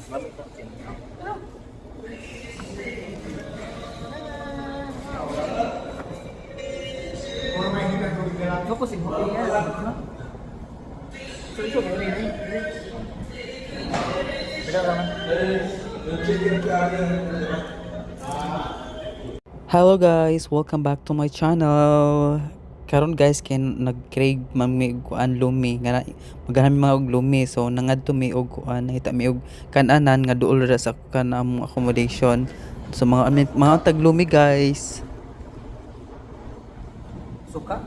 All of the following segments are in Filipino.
Fokus in hobi ya. So itu boleh ni. Beda naman. Hello guys, welcome back to my channel. Karon guys kay nag-crave man mi kuan lumi nga maghanami mga og lumi, so nangadto mi og kuan nahita mi og kan-anan nga duol ra sa kanang accommodation. So mga taglumi guys. Suka?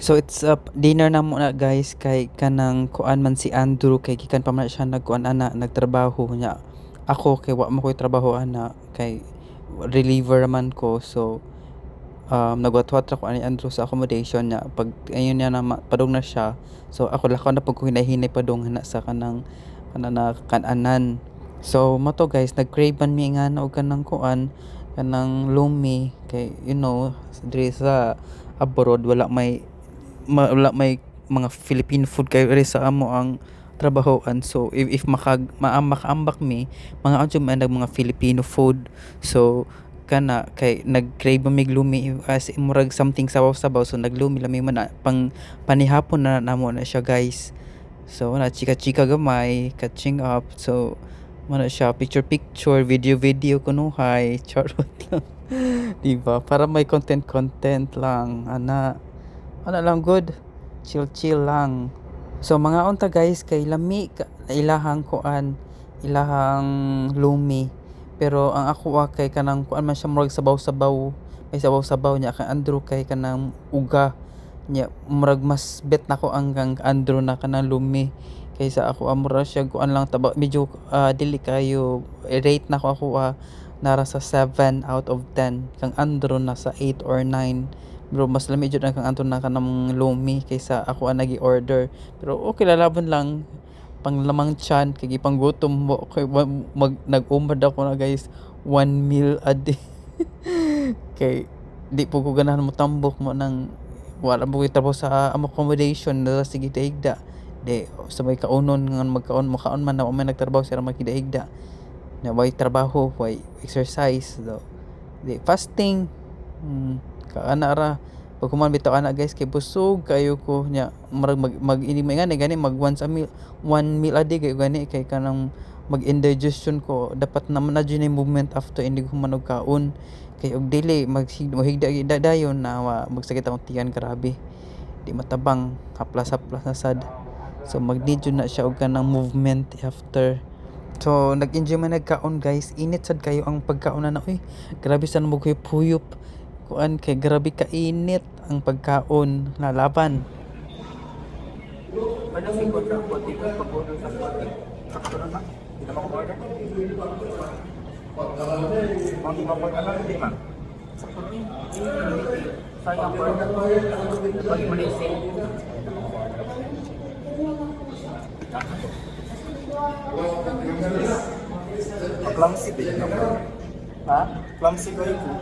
So it's dinner na muna guys kay kanang kuan man si Andrew kay gikan pa man siya nagkuan ana nagtrabaho niya. Ako kay wa mo koy trabaho ana kay reliever man ko, so nagwatwat ra ko ani Andrew sa accommodation niya pag ayun niya na padung na siya. So ako lakaw na pag ko hinahinay padung na sa kanang na kananan. So mo to guys, nag-crave man mi nga og kanang kuan kanang lumi kay you know diri sa abroad wala may mga Filipino food kayo rin sa amo ang trabahoan. So if makaambak mi mga adyo man mga Filipino food, so kana kay nag-crave mig lumi as imurag something sabaw-sabaw, so naglumi lami man pang panihapon na namo na siya guys. So na chika-chika gamay catching up, so mana siya picture video kunuhay charot lang. Diba para may content lang ana lang good, chill lang. So mga unta guys kay lami ilahang kuan ilahang lumi, pero ang ako kay kanang kuan man siya murag sabaw-sabaw, may sabaw-sabaw niya. Kay Andrew kay kanang uga niya, murag mas bet nako ang Andrew na kanang lumi kaysa ako amura siya kuan lang taba medyo dili kayo rate nako ako nara sa 7 out of 10, kang Andrew na sa 8 or 9. Bro, mas lami jud ang kang Anton na kanang lumi kaysa ako ang nagi-order. Pero okay lalaban lang panglamang tiyan kay gipanggutom mo kay nag-umad ako na guys 1 meal a day. Kay di po ko ganahan mo tambok mo nang wala mo trabaho sa accommodation na sige daigda. Di sa may kaunon nga magkaon mo kaon man na may nagtrabaho sila magkidaigda. Na way trabaho, way exercise, do. Di fasting. Kaana ra pag kuman bitaw ana guys kay busog kayo ko nya marag mag ini gani mag once a meal 1 meal a day kay gani kay kanang mag indigestion ko dapat naman na dyan yung movement after hindi ko manog kaon kay og dili maghigda dayon na magsakit akong tiyan grabe di matabang haplas na sad. So mag-need na siya og kanang movement after. So nag-enjoy man nagkaon guys, init sad kayo ang pagkaon na uy grabe sa mo puyop kuan kay grabe ka init ang pagkaon na laban. Ano si kontra ko dito sa bodo sa bodo. Sakto na. Hindi naman ko order. Mami mapagana di man. Sakto ni. Sayang ko. Bagi mo nisi. Clumsy din naman. Ha? Clumsy ko ito.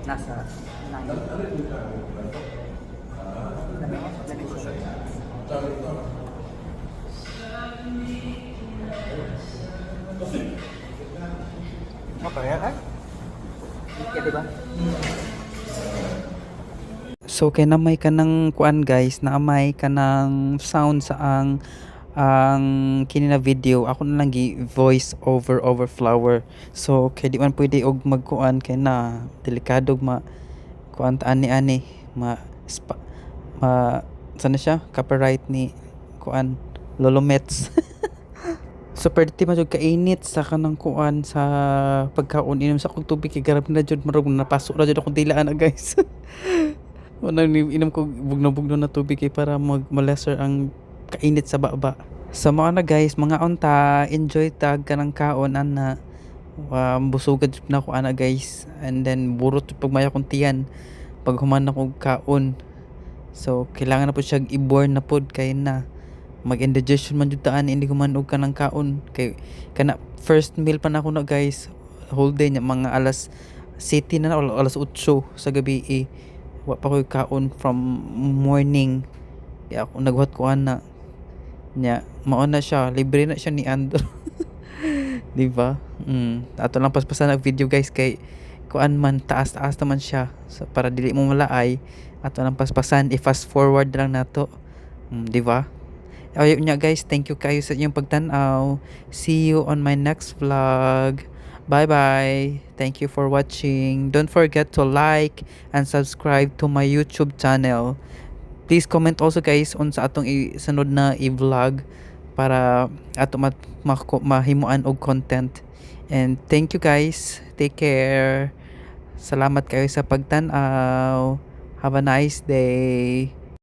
Nasa 9. Mapaya ka? Okay, di ba? So kay namay ka ng kuan guys, naamay ka ng sound sa ang kini na video, ako na lang gi voice over flower. So kay di man pwede og magkuan kay na delikado ma kuan ta ani ma sana siya copyright ni kuan Lolo Mets. So pwede man jud kainit sa kanang kuan sa pagkaon inom sa kog tubig kay garab na jud marog napasok na jud akong dila ana guys. Wala ni inom ko bugno-bugno na tubig kay para lesser ang kainit sa baba. So mga na guys, mga unta, enjoy tag kanang kaon ana. Busugad jud na ko ana guys. And then burot pag maya kong tiyan pag human na kog kaon. So kailangan na po siya i-born na pod kay na mag-indigestion man jud taan hindi ko man og kanang kaon kay kana first meal pa na ako na guys whole day nya mga alas 7 na o alas 8 sa gabi wa pa ko kaon from morning kaya ako naghuhat ko ana nya mao na siya libre na siya ni Andrew. Di ba? Ato lang paspasan ang video guys kay kuan man taas naman siya so, para dili mo malaay ato lang paspasan i-fast forward lang nato. Di ba? Ayun nga guys, thank you kayo sa inyong pagtanaw. See you on my next vlog. Bye bye. Thank you for watching. Don't forget to like and subscribe to my YouTube channel. Please comment also guys on sa atong sunod na i-vlog para ato mahimuan og content. And thank you guys. Take care. Salamat kayo sa pagtanaw. Have a nice day.